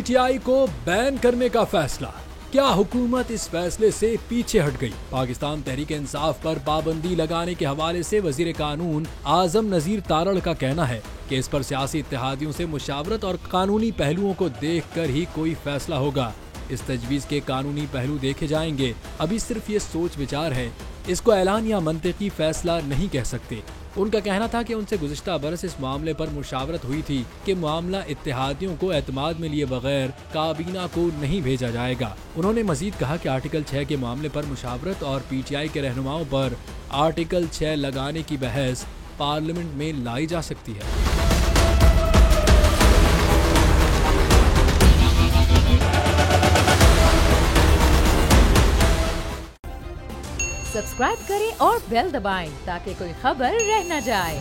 PTI को ban करने का फैसला। क्या हुकूमत इस फैसले से पीछे हट गई? पाकिस्तान तहरीक इंसाफ पर पाबंदी लगाने के हवाले से वजीर कानून आजम नजीर तारड़ का कहना है कि इस पर सियासी इत्तेहादियों से मुशावरत और कानूनी पहलुओं को देखकर ही कोई फैसला होगा। इस तजवीज़ के कानूनी पहलू देखे जाएंगे। अभी सिर्फ ये सोच विचार है, इसको ऐलान या मंतिकी फैसला नहीं कह सकते। उनका कहना था कि उनसे गुज़िश्ता बरस इस मामले पर मुशावरत हुई थी कि मामला इत्तेहादियों को एतमाद में लिए बगैर काबीना को नहीं भेजा जाएगा। उन्होंने मजीद कहा कि आर्टिकल 6 के मामले पर मुशावरत और पीटीआई के रहनुमाओं पर आर्टिकल 6 लगाने की बहस पार्लियामेंट में लाई जा सकती है। सब्सक्राइब करें और बेल दबाएं ताकि कोई खबर रह न जाए।